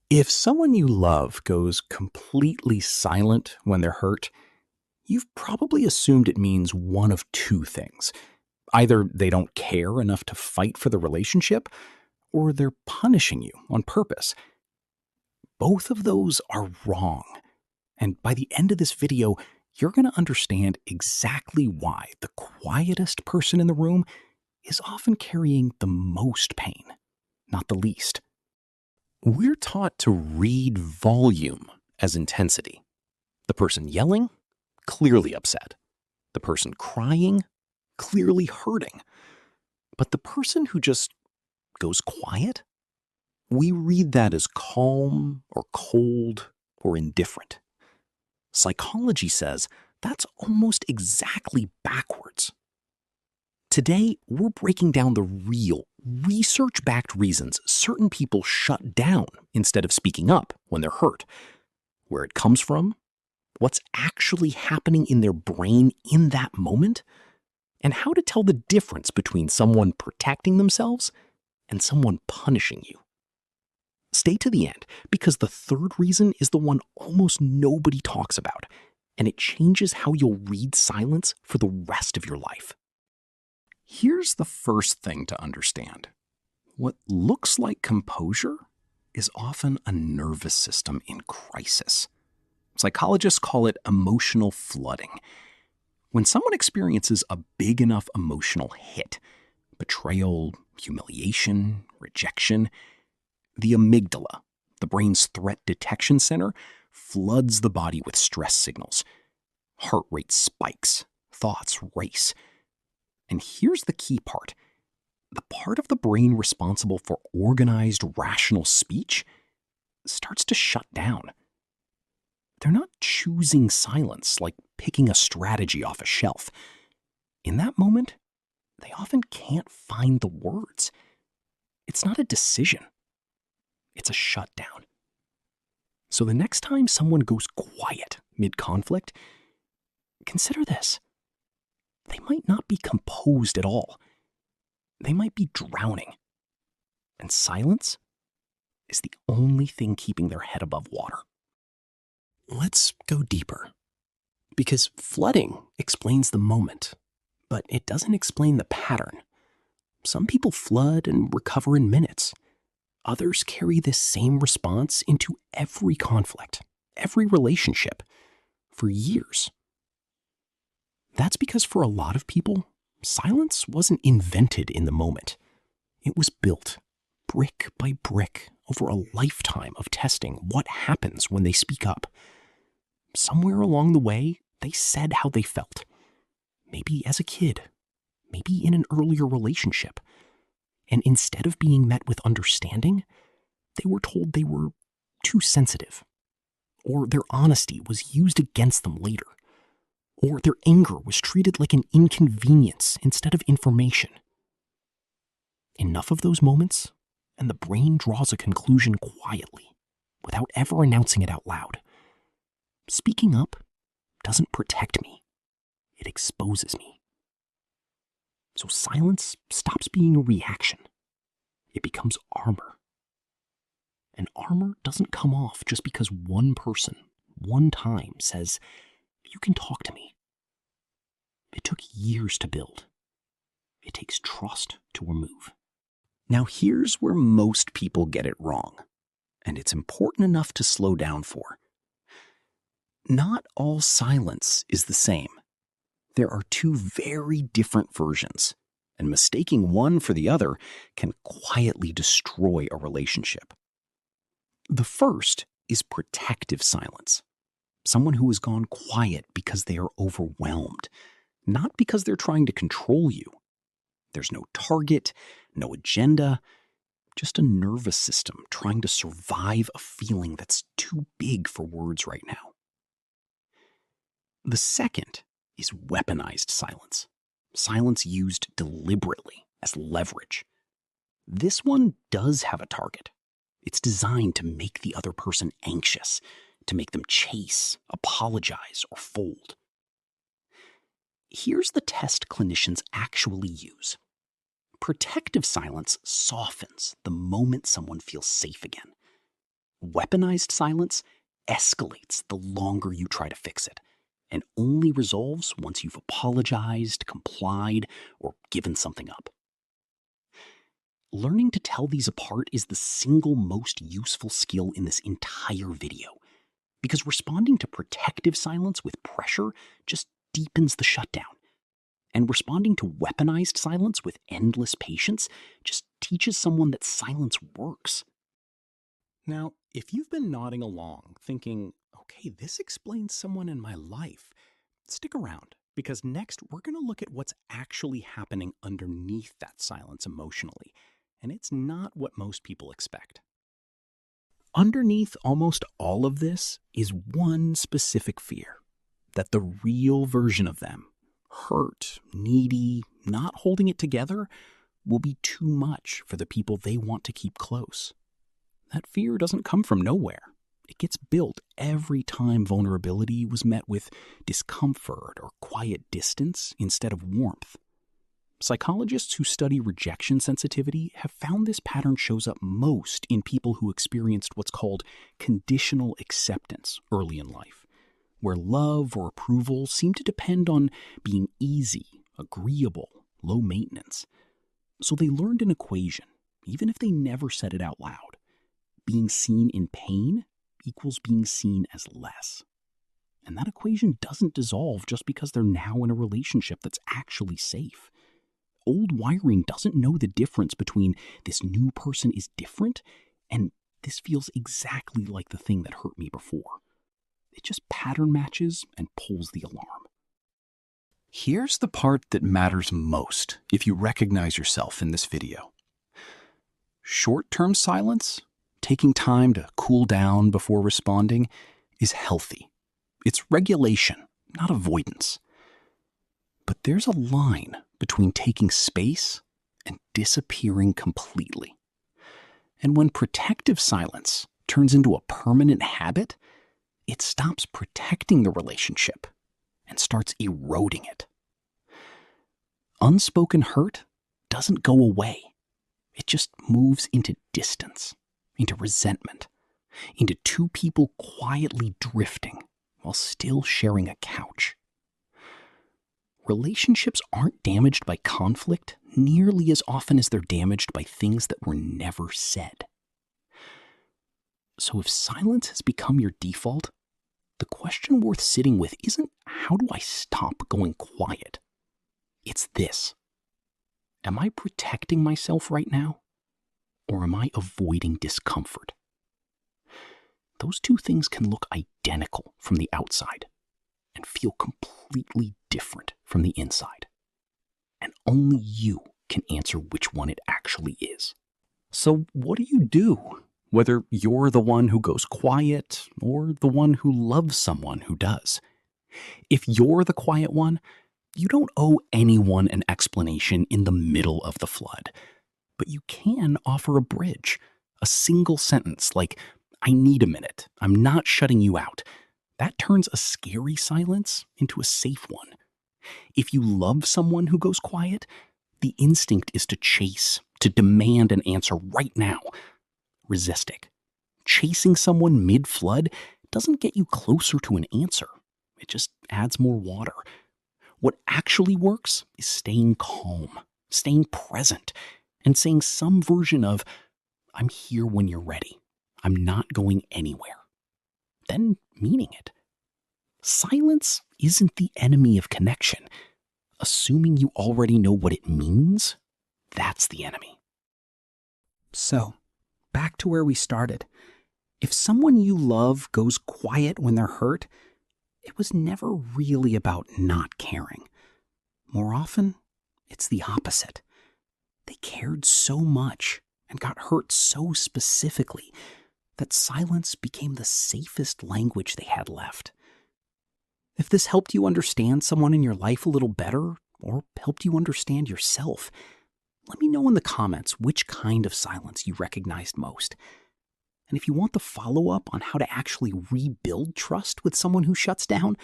If someone you love goes completely silent when they're hurt, you've probably assumed it means one of two things. Either they don't care enough to fight for the relationship, or they're punishing you on purpose. Both of those are wrong. And by the end of this video, you're going to understand exactly why the quietest person in the room is often carrying the most pain, not the least. We're taught to read volume as intensity. The person yelling, clearly upset. The person crying, clearly hurting. But the person who just goes quiet, we read that as calm or cold or indifferent. Psychology says that's almost exactly backwards. Today, we're breaking down the real, research-backed reasons certain people shut down instead of speaking up when they're hurt, where it comes from, what's actually happening in their brain in that moment, and how to tell the difference between someone protecting themselves and someone punishing you. Stay to the end, because the third reason is the one almost nobody talks about, and it changes how you'll read silence for the rest of your life. Here's the first thing to understand. What looks like composure is often a nervous system in crisis. Psychologists call it emotional flooding. When someone experiences a big enough emotional hit, betrayal, humiliation, rejection, the amygdala, the brain's threat detection center, floods the body with stress signals. Heart rate spikes, thoughts race. And here's the key part. The part of the brain responsible for organized, rational speech starts to shut down. They're not choosing silence like picking a strategy off a shelf. In that moment, they often can't find the words. It's not a decision. It's a shutdown. So the next time someone goes quiet mid-conflict, consider this. They might not be composed at all. They might be drowning. And silence is the only thing keeping their head above water. Let's go deeper. Because flooding explains the moment, but it doesn't explain the pattern. Some people flood and recover in minutes. Others carry this same response into every conflict, every relationship, for years. That's because for a lot of people, silence wasn't invented in the moment. It was built, brick by brick, over a lifetime of testing what happens when they speak up. Somewhere along the way, they said how they felt. Maybe as a kid, maybe in an earlier relationship. And instead of being met with understanding, they were told they were too sensitive, or their honesty was used against them later, or their anger was treated like an inconvenience instead of information. Enough of those moments, and the brain draws a conclusion quietly, without ever announcing it out loud. Speaking up doesn't protect me. It exposes me. So silence stops being a reaction. It becomes armor. And armor doesn't come off just because one person, one time, says, "You can talk to me." It took years to build. It takes trust to remove. Now here's where most people get it wrong, and it's important enough to slow down for. Not all silence is the same. There are two very different versions, and mistaking one for the other can quietly destroy a relationship. The first is protective silence. Someone who has gone quiet because they are overwhelmed, not because they're trying to control you. There's no target, no agenda, just a nervous system trying to survive a feeling that's too big for words right now. The second is weaponized silence. Silence used deliberately as leverage. This one does have a target. It's designed to make the other person anxious, to make them chase, apologize, or fold. Here's the test clinicians actually use. Protective silence softens the moment someone feels safe again. Weaponized silence escalates the longer you try to fix it, and only resolves once you've apologized, complied, or given something up. Learning to tell these apart is the single most useful skill in this entire video, because responding to protective silence with pressure just deepens the shutdown. And responding to weaponized silence with endless patience just teaches someone that silence works. Now, if you've been nodding along, thinking, okay, this explains someone in my life, stick around, because next we're going to look at what's actually happening underneath that silence emotionally, and it's not what most people expect. Underneath almost all of this is one specific fear, that the real version of them, hurt, needy, not holding it together, will be too much for the people they want to keep close. That fear doesn't come from nowhere. It gets built every time vulnerability was met with discomfort or quiet distance instead of warmth. Psychologists who study rejection sensitivity have found this pattern shows up most in people who experienced what's called conditional acceptance early in life, where love or approval seem to depend on being easy, agreeable, low maintenance. So they learned an equation, even if they never said it out loud. Being seen in pain equals being seen as less. And that equation doesn't dissolve just because they're now in a relationship that's actually safe. Old wiring doesn't know the difference between this new person is different and this feels exactly like the thing that hurt me before. It just pattern matches and pulls the alarm. Here's the part that matters most if you recognize yourself in this video. Short-term silence, taking time to cool down before responding, is healthy. It's regulation, not avoidance. But there's a line between taking space and disappearing completely. And when protective silence turns into a permanent habit, it stops protecting the relationship and starts eroding it. Unspoken hurt doesn't go away. It just moves into distance, into resentment, into two people quietly drifting while still sharing a couch. Relationships aren't damaged by conflict nearly as often as they're damaged by things that were never said. So if silence has become your default, the question worth sitting with isn't how do I stop going quiet? It's this. Am I protecting myself right now? Or am I avoiding discomfort? Those two things can look identical from the outside and feel completely different from the inside. And only you can answer which one it actually is. So what do you do, whether you're the one who goes quiet or the one who loves someone who does? If you're the quiet one, you don't owe anyone an explanation in the middle of the flood. But you can offer a bridge, a single sentence like, I need a minute, I'm not shutting you out. That turns a scary silence into a safe one. If you love someone who goes quiet, the instinct is to chase, to demand an answer right now. Resist it. Chasing someone mid-flood doesn't get you closer to an answer. It just adds more water. What actually works is staying calm, staying present, and saying some version of, I'm here when you're ready. I'm not going anywhere. Then meaning it. Silence isn't the enemy of connection. Assuming you already know what it means, that's the enemy. So, back to where we started. If someone you love goes quiet when they're hurt, it was never really about not caring. More often, it's the opposite. They cared so much and got hurt so specifically that silence became the safest language they had left. If this helped you understand someone in your life a little better, or helped you understand yourself, let me know in the comments which kind of silence you recognized most. And if you want the follow-up on how to actually rebuild trust with someone who shuts down,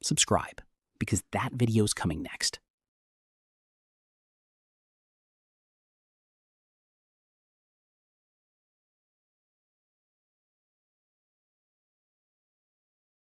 subscribe, because that video's coming next.